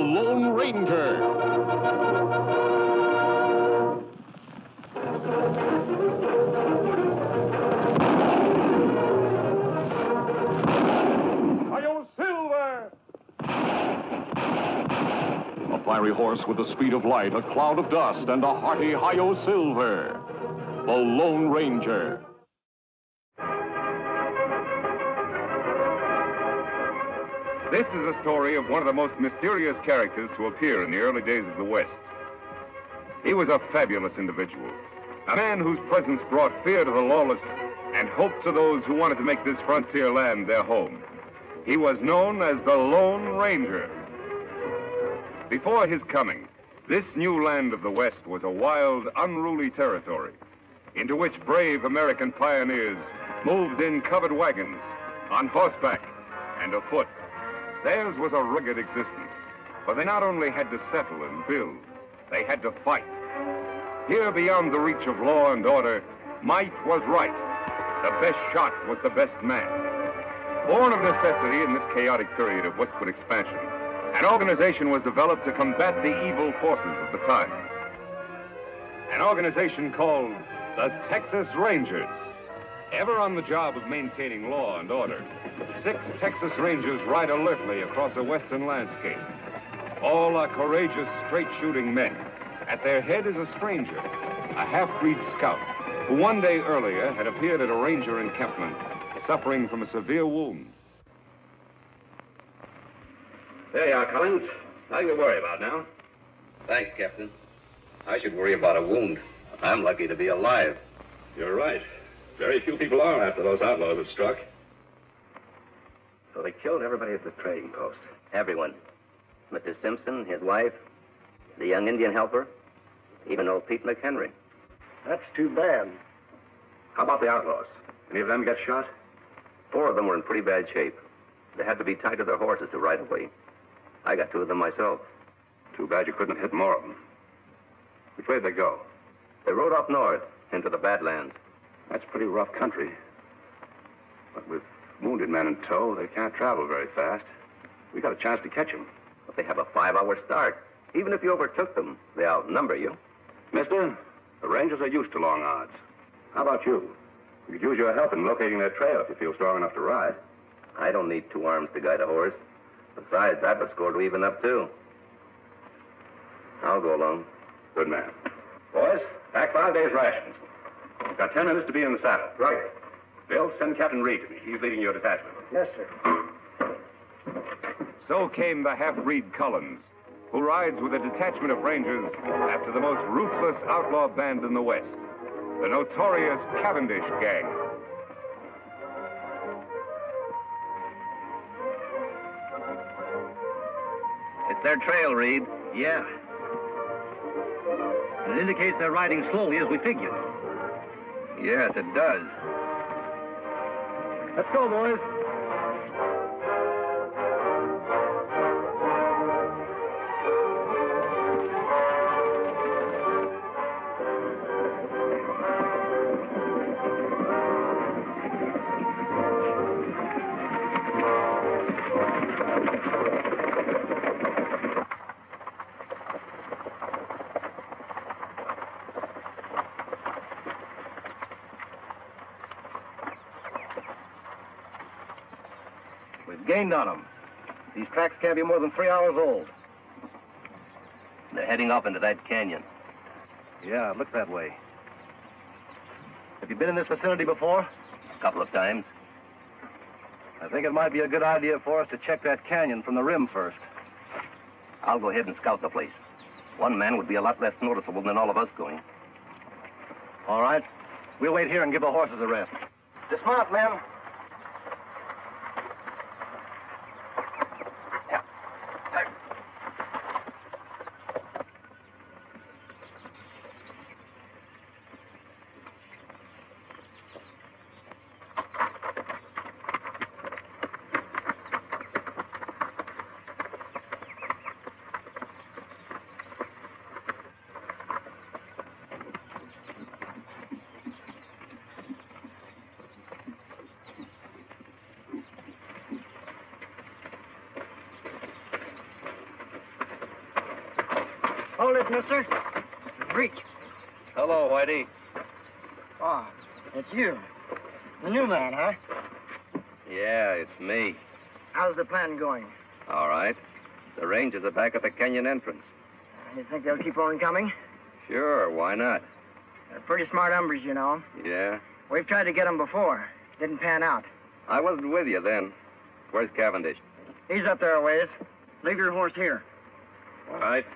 Lone Ranger. A fiery horse with the speed of light, a cloud of dust, and a hearty Hi-Yo Silver. The Lone Ranger. This is a story of one of the most mysterious characters to appear in the early days of the West. He was a fabulous individual, a man whose presence brought fear to the lawless and hope to those who wanted to make this frontier land their home. He was known as the Lone Ranger. Before his coming, this new land of the West was a wild, unruly territory into which brave American pioneers moved in covered wagons, on horseback, and afoot. Theirs was a rugged existence, for they not only had to settle and build, they had to fight. Here, beyond the reach of law and order, might was right. The best shot was the best man. Born of necessity in this chaotic period of westward expansion, an organization was developed to combat the evil forces of the times. An organization called the Texas Rangers. Ever on the job of maintaining law and order, 6 Texas Rangers ride alertly across a western landscape. All are courageous, straight-shooting men. At their head is a stranger, a half-breed scout, who one day earlier had appeared at a ranger encampment, suffering from a severe wound. There you are, Collins. Nothing to worry about now. Thanks, Captain. I should worry about a wound. I'm lucky to be alive. You're right. Very few people are after those outlaws have struck. So they killed everybody at the trading post. Everyone. Mr. Simpson, his wife, the young Indian helper, even old Pete McHenry. That's too bad. How about the outlaws? Any of them get shot? 4 of them were in pretty bad shape. They had to be tied to their horses to ride away. I got 2 of them myself. Too bad you couldn't have hit more of them. Which way did they go? They rode up north into the Badlands. That's pretty rough country. But with wounded men in tow, they can't travel very fast. We got a chance to catch them. But they have a 5-hour start. Even if you overtook them, they outnumber you. Mister, the Rangers are used to long odds. How about you? We could use your help in locating their trail if you feel strong enough to ride. I don't need 2 arms to guide a horse. Besides, I've a score to even up, too. I'll go along. Good man. Boys, pack 5 days' rations. You've got 10 minutes to be in the saddle. Right. Bill, send Captain Reed to me. He's leading your detachment. Yes, sir. So came the half-breed Collins, who rides with a detachment of Rangers after the most ruthless outlaw band in the West, the notorious Cavendish Gang. It's their trail, Reed. Yeah. It indicates they're riding slowly as we figured. Yes, it does. Let's go, boys. Gained on them. These tracks can't be more than 3 hours old. They're heading up into that canyon. Yeah, it looks that way. Have you been in this vicinity before? A couple of times. I think it might be a good idea for us to check that canyon from the rim first. I'll go ahead and scout the place. 1 man would be a lot less noticeable than all of us going. All right. We'll wait here and give the horses a rest. Dismount, men. Hold it, mister. Reach. Hello, Whitey. Oh, it's you. The new man, huh? Yeah, it's me. How's the plan going? All right. The Rangers are back at the canyon entrance. You think they'll keep on coming? Sure, why not? They're pretty smart hombres, you know. Yeah. We've tried to get them before. Didn't pan out. I wasn't with you then. Where's Cavendish? He's up there a ways. Leave your horse here. All right.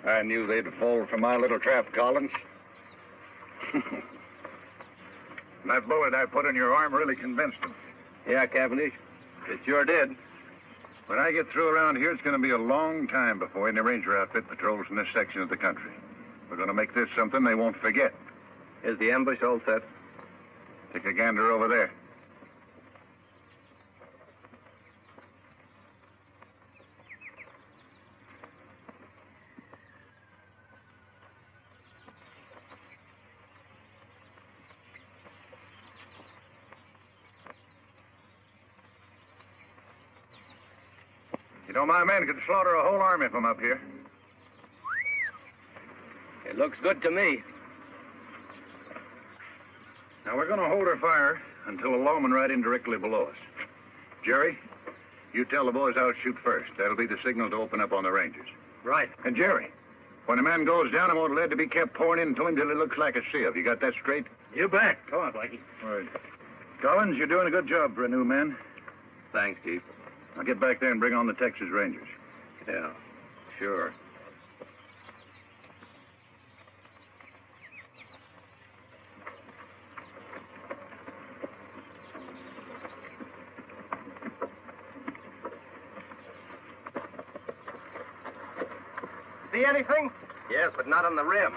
I knew they'd fall for my little trap, Collins. That bullet I put in your arm really convinced them. Yeah, Cavendish. It sure did. When I get through around here, it's going to be a long time before any ranger outfit patrols in this section of the country. We're going to make this something they won't forget. Is the ambush all set? Take a gander over there. You know, my men could slaughter a whole army from up here. It looks good to me. Now, we're going to hold our fire until a lawman ride in directly below us. Jerry, you tell the boys I'll shoot first. That'll be the signal to open up on the Rangers. Right. And Jerry, when a man goes down, I want lead to be kept pouring into him till he looks like a sieve. You got that straight? You bet. Come on, Blackie. All right. Collins, you're doing a good job for a new man. Thanks, Chief. Now get back there and bring on the Texas Rangers. Yeah, sure. See anything? Yes, but not on the rim.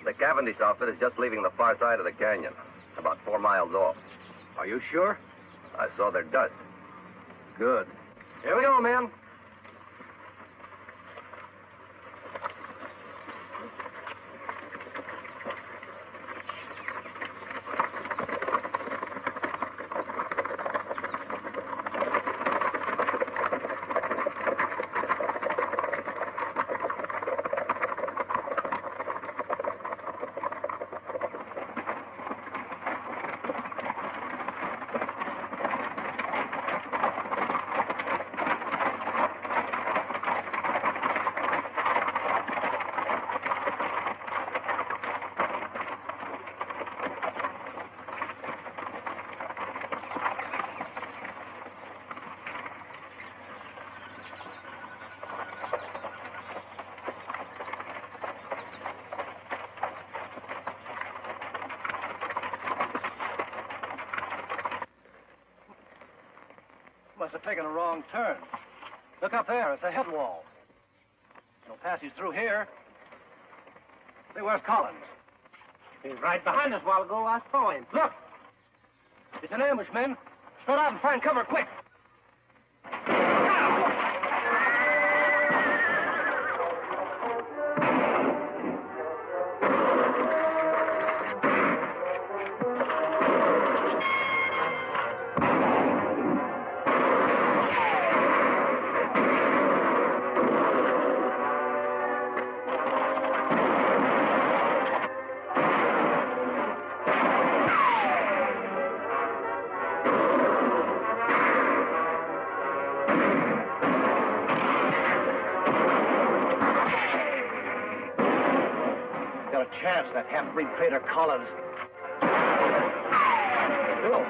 The Cavendish outfit is just leaving the far side of the canyon, about 4 miles off. Are you sure? I saw their dust. Good. Here we go, men. Must have taken a wrong turn. Look up there. It's a head wall. No passage through here. Say, where's Collins? He was right behind us a while ago. I saw him. Look! It's an ambush, men. Spread out and find cover, quick! Chance, that half-breed traitor Collins. Hello.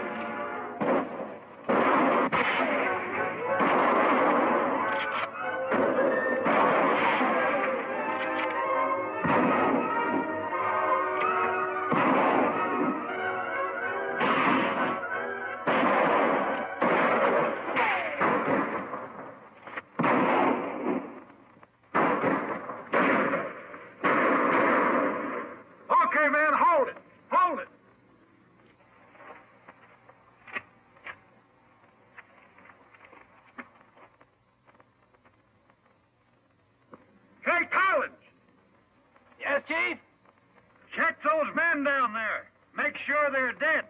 Okay, man, hold it. Hold it. Hey, Collins! Yes, Chief? Check those men down there. Make sure they're dead.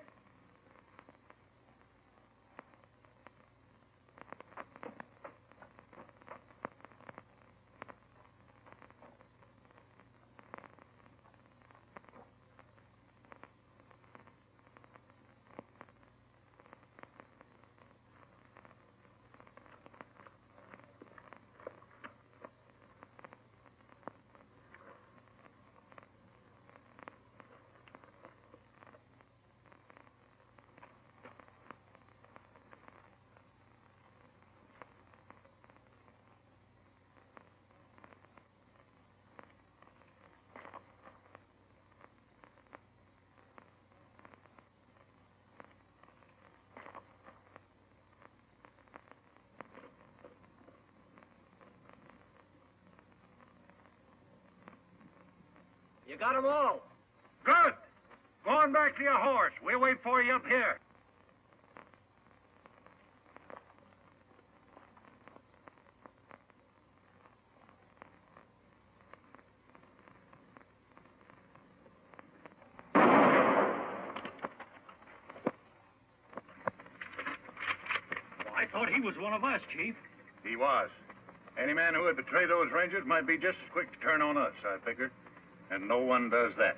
You got 'em all. Good. Go on back to your horse. We'll wait for you up here. I thought he was one of us, Chief. He was. Any man who would betray those Rangers might be just as quick to turn on us, I figured. And no one does that.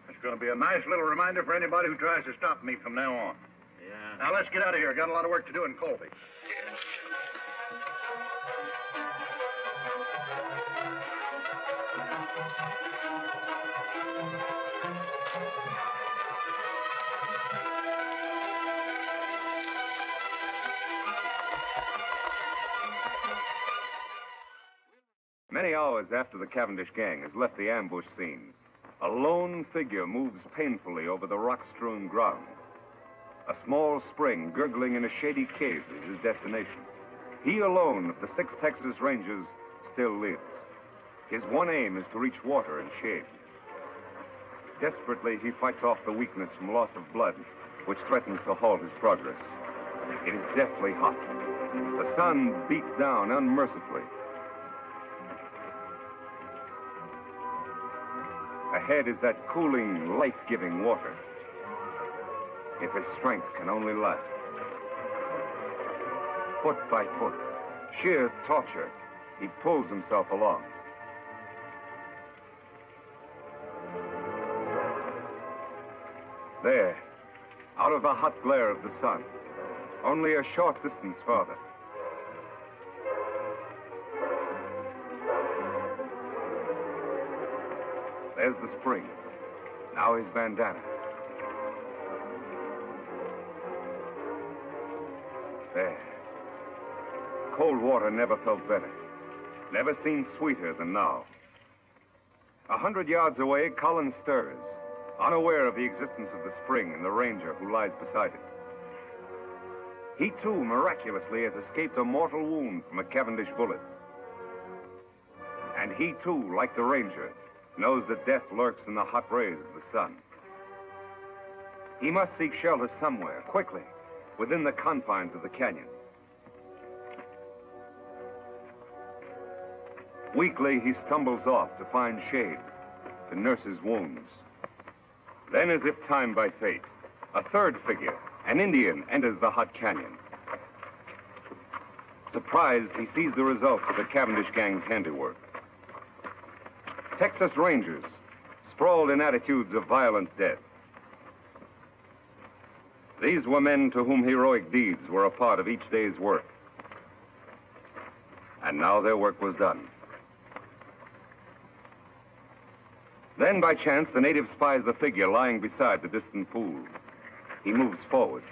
It's going to be a nice little reminder for anybody who tries to stop me from now on. Yeah. Now, let's get out of here. Got a lot of work to do in Colby. Many hours after the Cavendish gang has left the ambush scene, a lone figure moves painfully over the rock-strewn ground. A small spring gurgling in a shady cave is his destination. He alone of the 6 Texas Rangers still lives. His one aim is to reach water and shade. Desperately, he fights off the weakness from loss of blood, which threatens to halt his progress. It is deathly hot. The sun beats down unmercifully. Ahead is that cooling, life-giving water. If his strength can only last. Foot by foot, sheer torture, he pulls himself along. There, out of the hot glare of the sun, only a short distance farther. There's the spring. Now his bandana. There. Cold water never felt better. Never seemed sweeter than now. 100 yards away, Collins stirs, unaware of the existence of the spring and the ranger who lies beside it. He, too, miraculously has escaped a mortal wound from a Cavendish bullet. And he, too, like the ranger, knows that death lurks in the hot rays of the sun. He must seek shelter somewhere, quickly, within the confines of the canyon. Weakly, he stumbles off to find shade, to nurse his wounds. Then, as if timed by fate, a third figure, an Indian, enters the hot canyon. Surprised, he sees the results of the Cavendish gang's handiwork. Texas Rangers, sprawled in attitudes of violent death. These were men to whom heroic deeds were a part of each day's work. And now their work was done. Then, by chance, the native spies the figure lying beside the distant pool. He moves forward.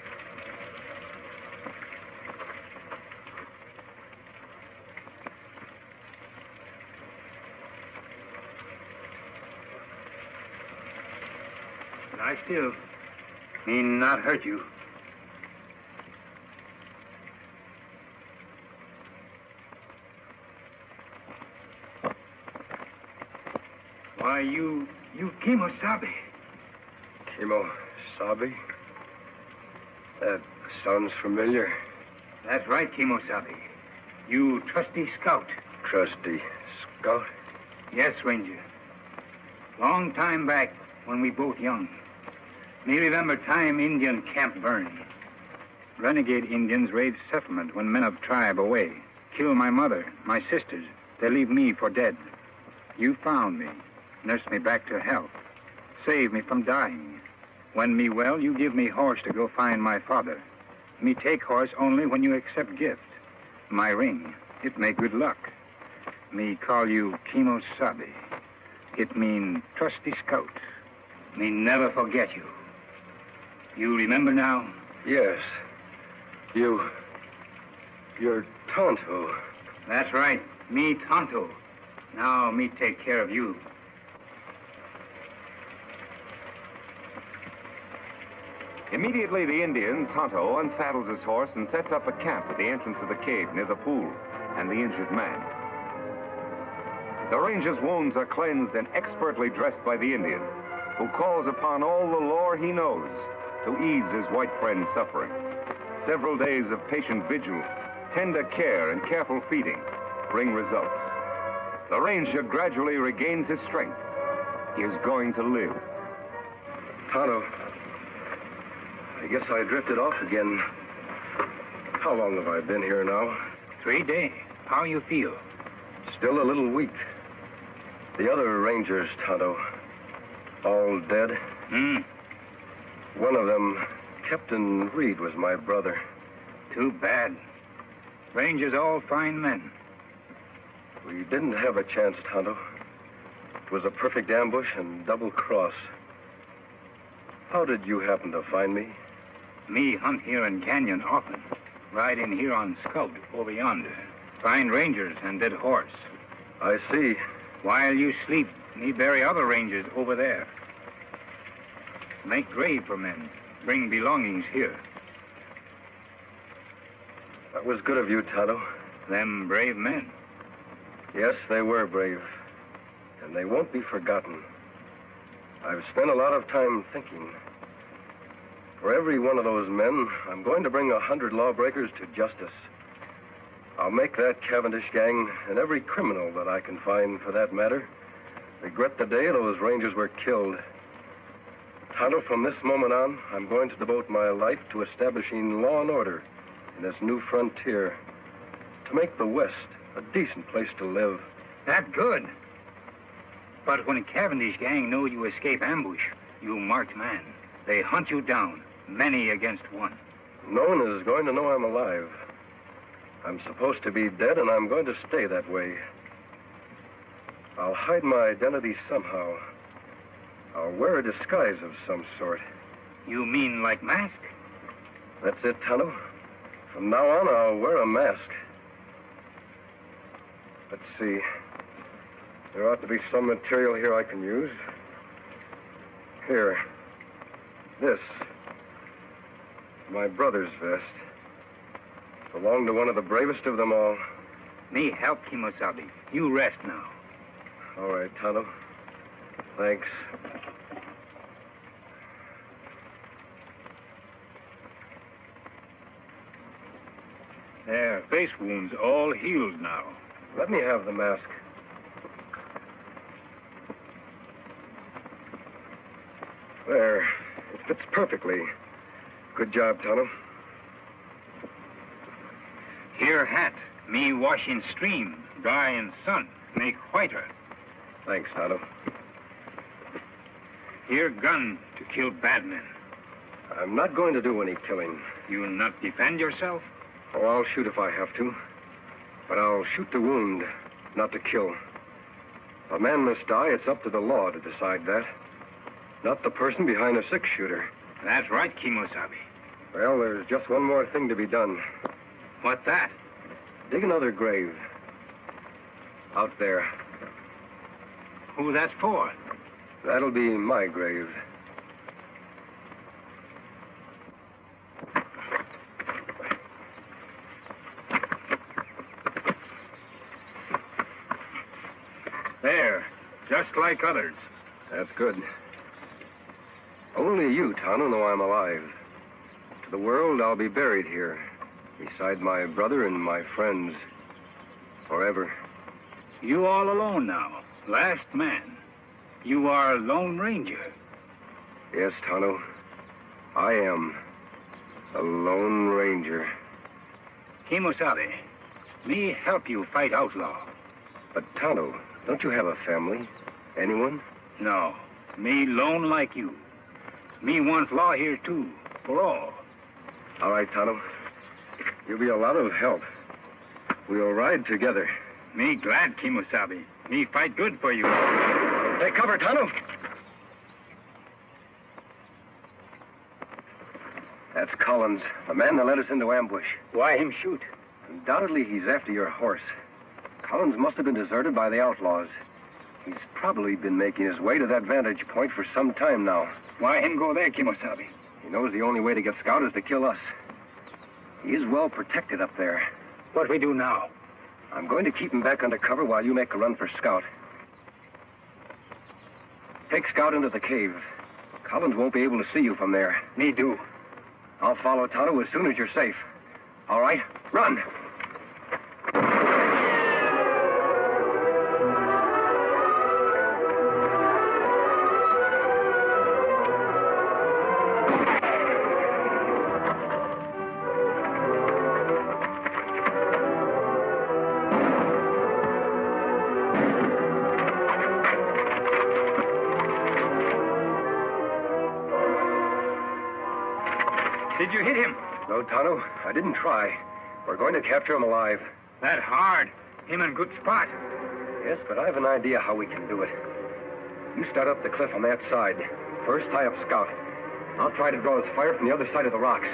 Lie still. He not hurt you. Why, you Kimosabe. Kimosabe? That sounds familiar. That's right, Kimosabe. You trusty scout. Trusty scout? Yes, Ranger. Long time back, when we both young. Me remember time Indian camp burned. Renegade Indians raid settlement when men of tribe away. Kill my mother, my sisters. They leave me for dead. You found me, nursed me back to health, saved me from dying. When me well, you give me horse to go find my father. Me take horse only when you accept gift. My ring, it make good luck. Me call you Kimosabe. It mean trusty scout. Me never forget you. You remember now? Yes. You're Tonto. That's right. Me Tonto. Now me take care of you. Immediately, the Indian, Tonto, unsaddles his horse and sets up a camp at the entrance of the cave near the pool and the injured man. The ranger's wounds are cleansed and expertly dressed by the Indian, who calls upon all the lore he knows to ease his white friend's suffering. Several days of patient vigil, tender care, and careful feeding bring results. The ranger gradually regains his strength. He is going to live. Tonto, I guess I drifted off again. How long have I been here now? 3 days. How you feel? Still a little weak. The other rangers, Tonto, all dead? One of them, Captain Reed, was my brother. Too bad. Rangers all fine men. We didn't have a chance, Tonto. It was a perfect ambush and double cross. How did you happen to find me? Me hunt here in Canyon often. Ride in here on scout over yonder. Find rangers and dead horse. I see. While you sleep, me bury other rangers over there. Make grave for men. Bring belongings here. That was good of you, Tonto. Them brave men. Yes, they were brave. And they won't be forgotten. I've spent a lot of time thinking. For every one of those men, I'm going to bring 100 lawbreakers to justice. I'll make that Cavendish gang, and every criminal that I can find for that matter, regret the day those rangers were killed. Tonto, from this moment on, I'm going to devote my life to establishing law and order in this new frontier, to make the West a decent place to live. That good. But when Cavendish gang know you escape ambush, you marked man. They hunt you down, many against one. No one is going to know I'm alive. I'm supposed to be dead, and I'm going to stay that way. I'll hide my identity somehow. I'll wear a disguise of some sort. You mean like mask? That's it, Tonto. From now on, I'll wear a mask. Let's see. There ought to be some material here I can use. Here. This. My brother's vest. Belonged to one of the bravest of them all. Me help Kimosabe. You rest now. All right, Tonto. Thanks. There, face wounds all healed now. Let me have the mask. There. It fits perfectly. Good job, Tonto. Here hat. Me wash in stream, dry in sun, make whiter. Thanks, Tonto. Here gun to kill bad men. I'm not going to do any killing. You not defend yourself? Oh, I'll shoot if I have to. But I'll shoot to wound, not to kill. If a man must die, it's up to the law to decide that. Not the person behind a six-shooter. That's right, Kimosabe. Well, there's just one more thing to be done. What's that? Dig another grave. Out there. Who that's for? That'll be my grave. There, just like others. That's good. Only you, Tonto, know I'm alive. To the world, I'll be buried here, beside my brother and my friends, forever. You all alone now, last man. You are a Lone Ranger. Yes, Tonto. I am a Lone Ranger. Kimosabe, me help you fight outlaw. But, Tonto, don't you have a family? Anyone? No, me lone like you. Me want law here, too, for all. All right, Tonto. You'll be a lot of help. We'll ride together. Me glad, Kimosabe. Me fight good for you. Take cover, Tonto. That's Collins, the man that led us into ambush. Why him shoot? Undoubtedly, he's after your horse. Collins must have been deserted by the outlaws. He's probably been making his way to that vantage point for some time now. Why him go there, Kimosabe? He knows the only way to get Scout is to kill us. He is well protected up there. What we do now? I'm going to keep him back under cover while you make a run for Scout. Take Scout into the cave. Collins won't be able to see you from there. Me do. I'll follow Tonto as soon as you're safe. All right, run. Did you hit him? No, Tonto, I didn't try. We're going to capture him alive. That hard. Him in good spot. Yes, but I have an idea how we can do it. You start up the cliff on that side. First, tie up Scout. I'll try to draw his fire from the other side of the rocks.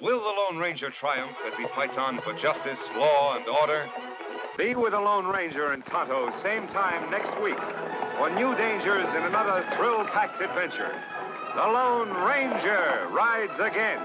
Will the Lone Ranger triumph as he fights on for justice, law, and order? Be with the Lone Ranger and Tonto same time next week for new dangers in another thrill-packed adventure. The Lone Ranger rides again.